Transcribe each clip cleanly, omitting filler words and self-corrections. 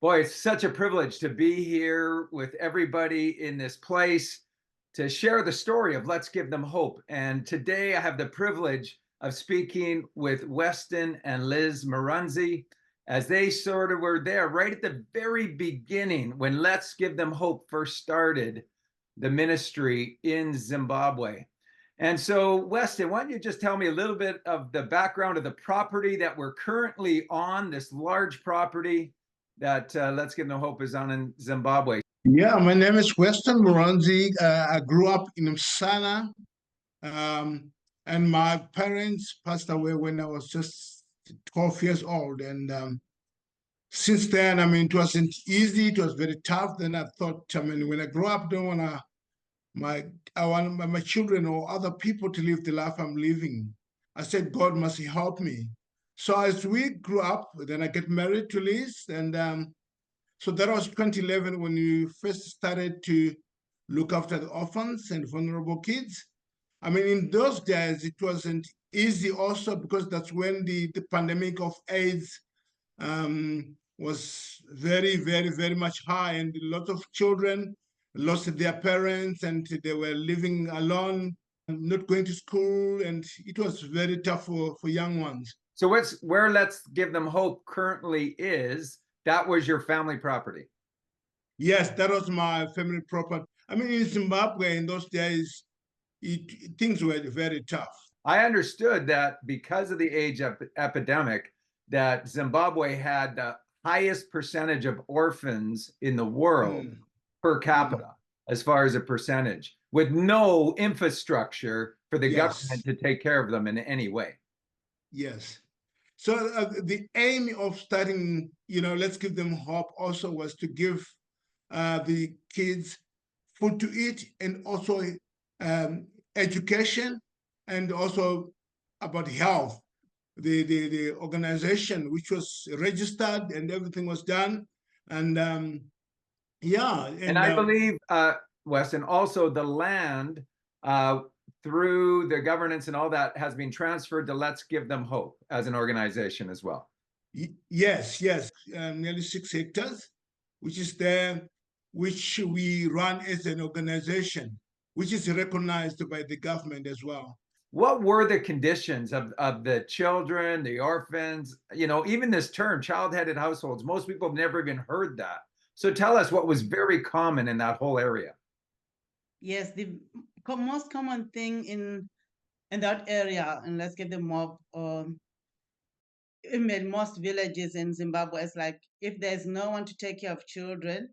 Boy, it's such a privilege to be here with everybody in this place to share the story of Let's Give Them Hope. And today I have the privilege of speaking with Weston and Liz Marunzi as they sort of were there right at the very beginning when Let's Give Them Hope first started the ministry in Zimbabwe. And so, Weston, why don't you just tell me a little bit of the background of the property that we're currently on, this large property that Let's Give Them Hope is on in Zimbabwe. Yeah, my name is Weston Moronzi. I grew up in Msana, and my parents passed away when I was just 12 years old. And since then, it wasn't easy. It was very tough. Then I thought, when I grow up, I don't want I want my children or other people to live the life I'm living. I said, God must help me. So as we grew up, then I get married to Liz, and so that was 2011 when you first started to look after the orphans and vulnerable kids. In those days, it wasn't easy also because that's when the pandemic of AIDS was very, very, very much high, and a lot of children lost their parents and they were living alone, not going to school, and it was very tough for young ones. So where Let's Give Them Hope currently is, that was your family property? Yes, that was my family property. In Zimbabwe in those days, things were very tough. I understood that because of the AIDS epidemic, that Zimbabwe had the highest percentage of orphans in the world per capita, as far as a percentage, with no infrastructure for the government to take care of them in any way. Yes. So the aim of starting, Let's Give Them Hope also was to give the kids food to eat, and also education, and also about health. The organization, which was registered and everything was done, and I believe, Weston, also the land through the governance and all that has been transferred to Let's Give Them Hope as an organization as well. Yes, nearly 6 hectares, which is there, which we run as an organization, which is recognized by the government as well. What were the conditions of the children, the orphans, even this term, child-headed households? Most people have never even heard that. So tell us what was very common in that whole area. Yes, the most common thing in that area, and Let's Give Them Hope, in most villages in Zimbabwe, it's like if there's no one to take care of children,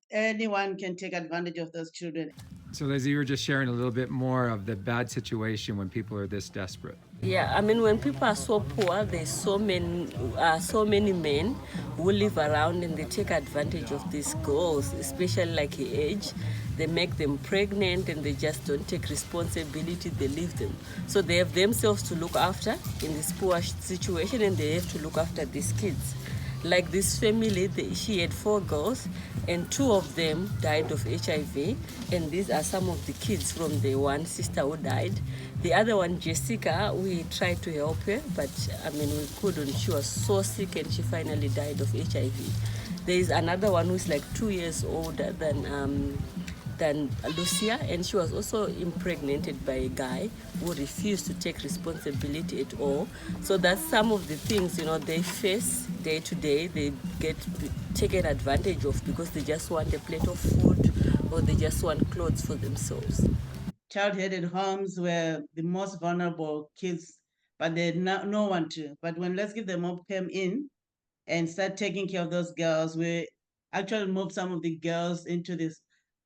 anyone can take advantage of those children. So Lizzie, you were just sharing a little bit more of the bad situation when people are this desperate. Yeah, when people are so poor, there's so many men who live around and they take advantage of these girls, especially like her age. They make them pregnant and they just don't take responsibility, they leave them. So they have themselves to look after in this poor situation, and they have to look after these kids. Like this family, she had 4 girls, and 2 of them died of HIV, and these are some of the kids from the one sister who died. The other one, Jessica, we tried to help her, but we couldn't. She was so sick and she finally died of HIV. There is another one who's like 2 years older than Lucia, and she was also impregnated by a guy who refused to take responsibility at all. So that's some of the things they face day to day. They get taken advantage of because they just want a plate of food or they just want clothes for themselves. Child-headed homes were the most vulnerable kids, but they had no one to. But when Let's Give Them Hope came in and started taking care of those girls, we actually moved some of the girls into this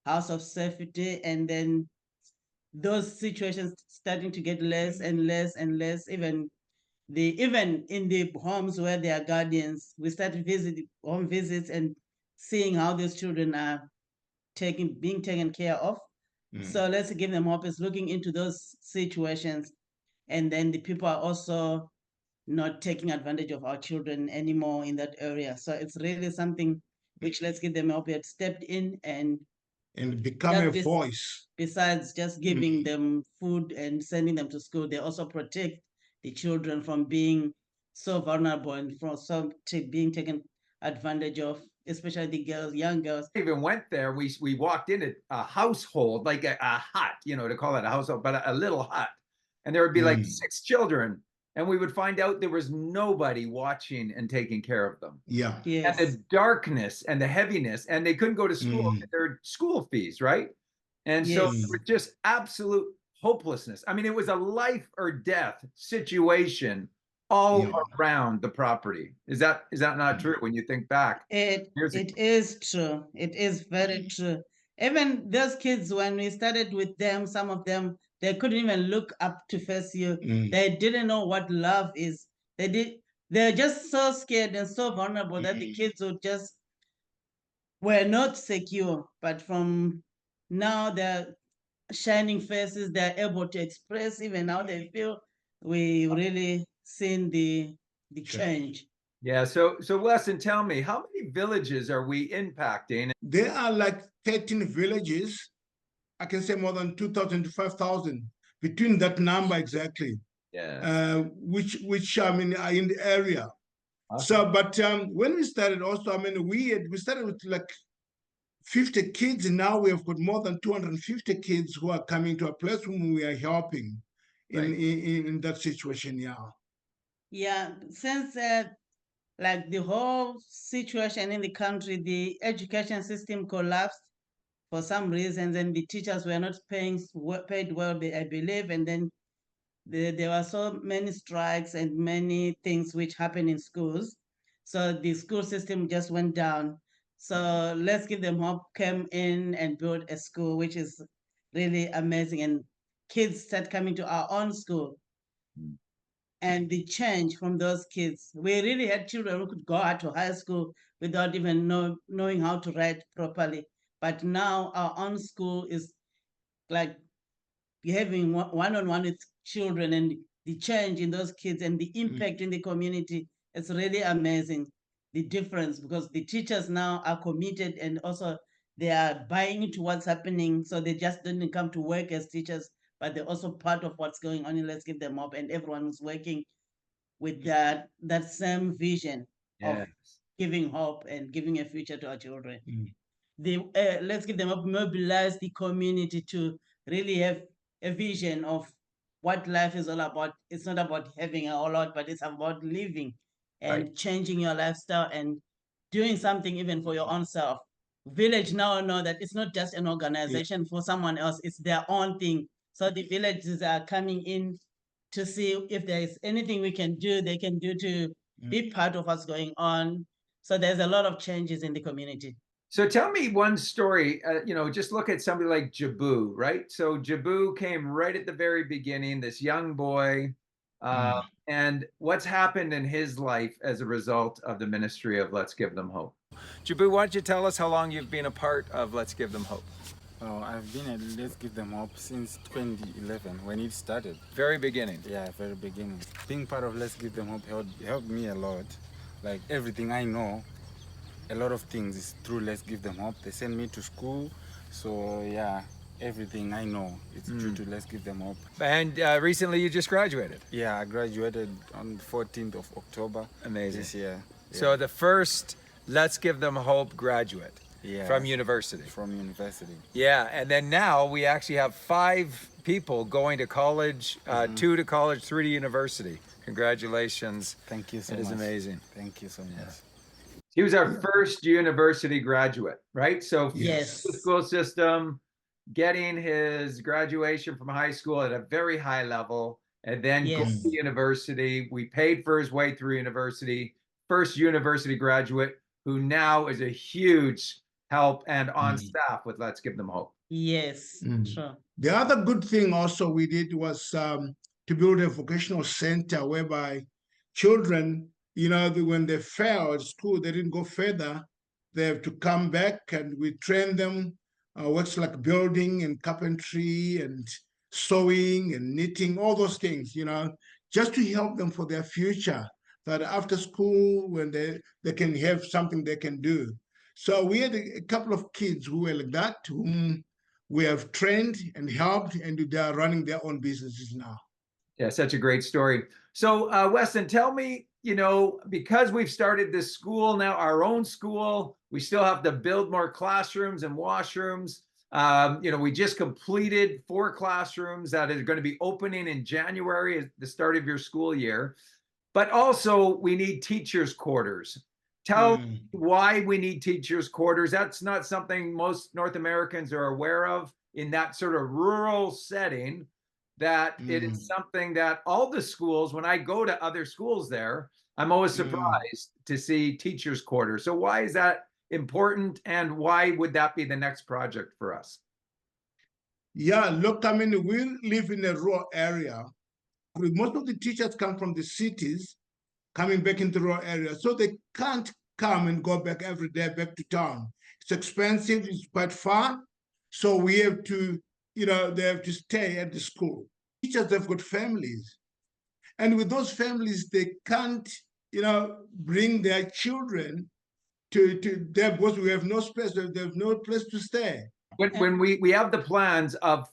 house of safety, and then those situations starting to get less and less and less. Even in the homes where they are guardians, we started home visits and seeing how these children are being taken care of. So Let's Give Them Hope is looking into those situations, and then the people are also not taking advantage of our children anymore in that area. So it's really something which Let's Give Them Hope had stepped in and become a voice. Besides just giving them food and sending them to school, they also protect the children from being so vulnerable and from being taken advantage of, especially the girls, young girls. Even went there. We walked in a household, like a hut, to call it a household, but a little hut, and there would be like 6 children, and we would find out there was nobody watching and taking care of them. Yeah. Yes. And the darkness and the heaviness, and they couldn't go to school with their school fees, right? And so Yes. it was just absolute hopelessness. I mean, it was a life or death situation all around the property. Is that not true when you think back? It is true. It is very true. Even those kids, when we started with them, some of them, they couldn't even look up to face you. They didn't know what love is. They're just so scared and so vulnerable that the kids were not secure. But from now, they're shining faces, they're able to express even how they feel. We really seen the change. Yeah. So Weston, tell me, how many villages are we impacting? There are like 13 villages. I can say more than 2,000 to 5,000, between that number exactly. Yeah. Which I mean are in the area. Awesome. So, but when we started, also, I mean, we started with like 50 kids, and now we have got more than 250 kids who are coming to a place whom we are helping in that situation. Yeah, since like the whole situation in the country, the education system collapsed for some reasons, and the teachers were not paid well, I believe, and then there were so many strikes and many things which happened in schools. So the school system just went down. So Let's Give Them Hope came in and built a school, which is really amazing. And kids start coming to our own school. And the change from those kids, we really had children who could go out to high school without even knowing how to write properly. But now our own school is like having one-on-one with children, and the change in those kids and the impact in the community is really amazing. The difference, because the teachers now are committed and also they are buying into what's happening. So they just didn't come to work as teachers, but they're also part of what's going on in Let's Give Them Hope, and everyone is working with that same vision of giving hope and giving a future to our children. Let's Give Them Hope mobilize the community to really have a vision of what life is all about. It's not about having a whole lot, but it's about living and changing your lifestyle and doing something even for your own self. Village now know that it's not just an organization for someone else, it's their own thing. So the villages are coming in to see if there is anything we can do, they can do to be part of what's going on. So there's a lot of changes in the community. So tell me one story, just look at somebody like Jabu, right? So Jabu came right at the very beginning, this young boy, and what's happened in his life as a result of the ministry of Let's Give Them Hope. Jabu, why don't you tell us how long you've been a part of Let's Give Them Hope? Oh, I've been at Let's Give Them Hope since 2011 when it started. Very beginning. Yeah, very beginning. Being part of Let's Give Them Hope helped me a lot. Like everything I know, a lot of things is through Let's Give Them Hope. They send me to school, so yeah, everything I know is due to Let's Give Them Hope. And recently you just graduated. Yeah, I graduated on the 14th of October. Amazing. This year. Yeah. So the first Let's Give Them Hope graduate. Yeah, from university. From university. Yeah, and then now we actually have 5 people going to college, 2 to college, 3 to university. Congratulations. Thank you so much. It is amazing. Thank you so much. He was our first university graduate, right? So yes, the school system, getting his graduation from high school at a very high level, and then going to university. We paid for his way through university. First university graduate who now is a huge help and on staff with Let's Give Them Hope. Yes, sure. The other good thing also we did was to build a vocational center whereby children, when they fail at school, they didn't go further, they have to come back and we train them, works like building and carpentry and sewing and knitting, all those things, just to help them for their future, that after school, when they can have something they can do. So we had a couple of kids who were like that, whom we have trained and helped, and they are running their own businesses now. Yeah, such a great story. So Weston, tell me you know, because we've started this school now, our own school, we still have to build more classrooms and washrooms. You know, we just completed 4 classrooms that are going to be opening in January at the start of your school year. But also we need teachers' quarters. Tell me why we need teachers' quarters. That's not something most North Americans are aware of in that sort of rural setting, that it is something that all the schools, when I go to other schools there, I'm always surprised to see teachers' quarters. So why is that important, and why would that be the next project for us? Yeah, look, I mean, we live in a rural area. Most of the teachers come from the cities, coming back into rural areas, so they can't come and go back every day back to town. It's expensive, it's quite far, so we have to, you know, they have to stay at the school. Teachers have got families, and with those families, they can't, you know, bring their children to there because we have no space, they have no place to stay. When we have the plans of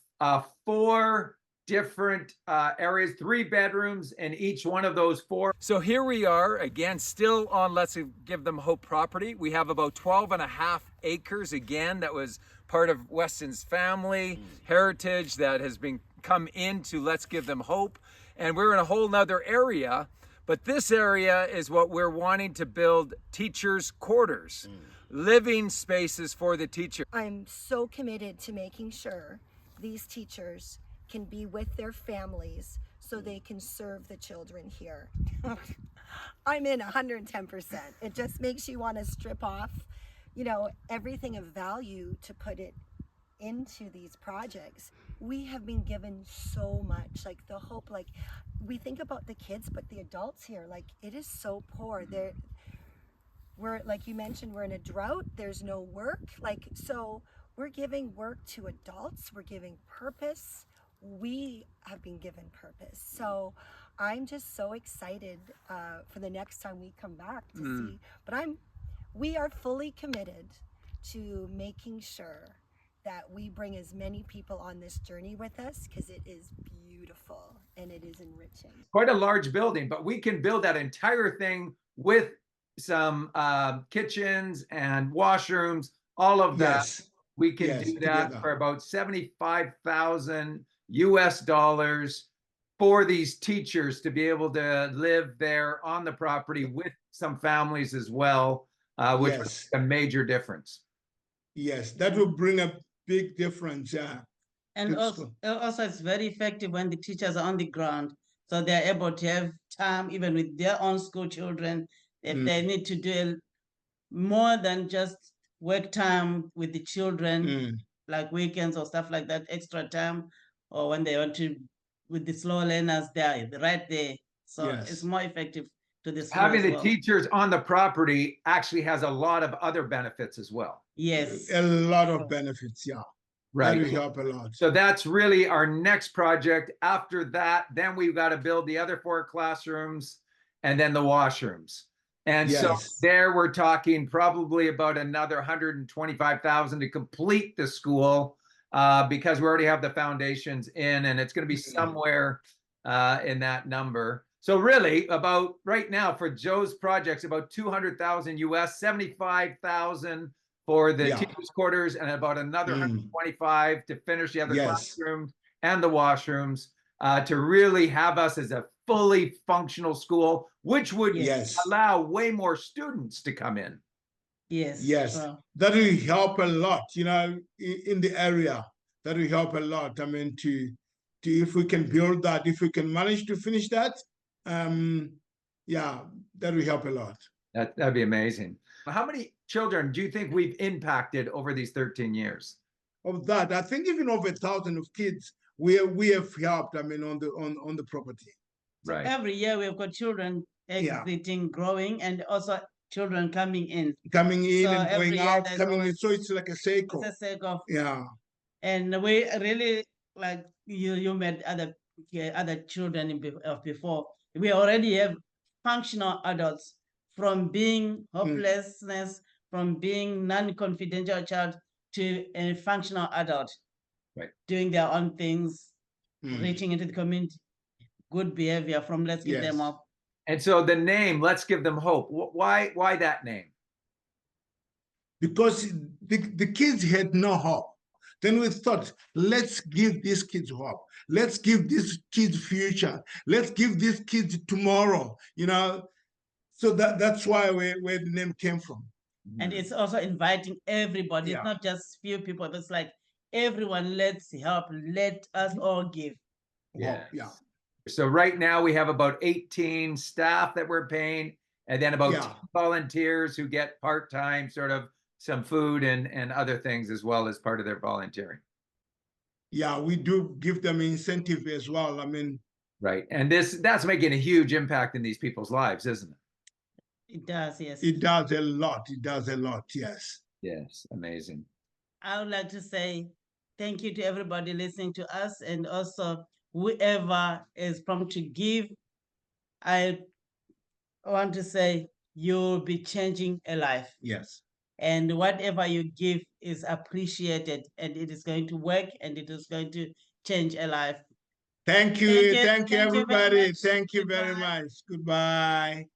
4 different areas, 3 bedrooms in each one of those 4. So here we are again, still on Let's Give Them Hope property. We have about 12.5 acres again. That was part of Weston's family heritage that has been come into Let's Give Them Hope. And we're in a whole nother area, but this area is what we're wanting to build: teachers' quarters, living spaces for the teacher. I'm so committed to making sure these teachers can be with their families so they can serve the children here. I'm in 110%. It just makes you want to strip off, you know, everything of value to put it into these projects. We have been given so much, like the hope, like we think about the kids, but the adults here, like it is so poor. We're, like you mentioned, we're in a drought, there's no work, like, so we're giving work to adults, we're giving purpose. We have been given purpose. So I'm just so excited for the next time we come back to see, but we are fully committed to making sure that we bring as many people on this journey with us, because it is beautiful and it is enriching. Quite a large building, but we can build that entire thing with some kitchens and washrooms, all of that. Yes. We can Yes, do that together. for about $75,000 US for these teachers to be able to live there on the property with some families as well, which would Yes. make a major difference. Yes, that will bring a big difference, yeah. And Good also it's very effective when the teachers are on the ground, so they're able to have time even with their own school children. If they need to do more than just work time with the children, like weekends or stuff like that, extra time, or when they want to, with the slow learners, they're right there. So Yes. it's more effective to the school Having as the well. teachers on the property actually has a lot of other benefits as well. Yes. A lot of benefits, yeah. That will help a lot. So that's really our next project. After that, then we've got to build the other 4 classrooms and then the washrooms. And so Yes. there we're talking probably about another 125,000 to complete the school, because we already have the foundations in, and it's going to be somewhere in that number. So really, about right now for Joe's projects, about 200,000 US, 75,000 for the teachers' quarters, and about another 125 to finish the other classrooms and the washrooms, to really have us as a fully functional school, which would allow way more students to come in. Yes. Yes, that will help a lot, you know, in the area. That will help a lot. I mean, to if we can build that, if we can manage to finish that, yeah, that will help a lot. That'd be amazing. How many children do you think we've impacted over these 13 years? Of that, I think even over 1,000 of kids we have helped. I mean, on the property. Right. Every year we've got children exiting, growing, and also children coming in. Coming in So and every going year out, there's coming in. always- So it's like a cycle. It's a cycle. Yeah. And we really, like you met other children of before. We already have functional adults, from being hopelessness, from being non-confidential child to a functional adult, doing their own things, reaching into the community, good behavior from Let's Give Them Up. And so the name, Let's Give Them Hope. Why that name? Because the kids had no hope. Then we thought, let's give these kids hope. Let's give these kids future. Let's give these kids tomorrow, you know. So that's why where the name came from. And it's also inviting everybody. Yeah. It's not just few people. It's like everyone, let's help. Let us all give. Hope, yeah. So right now we have about 18 staff that we're paying, and then about 10 volunteers who get part-time, sort of some food and other things as well as part of their volunteering. Yeah, we do give them incentive as well. I mean, right. And that's making a huge impact in these people's lives, isn't it? It does, yes. It does a lot. It does a lot, yes. Yes, amazing. I would like to say thank you to everybody listening to us, and also whoever is prompt to give. I want to say you'll be changing a life. Yes. And whatever you give is appreciated, and it is going to work, and it is going to change a life. Thank you. Thank you, Thank you very everybody. much. Thank you very Goodbye. much. Goodbye.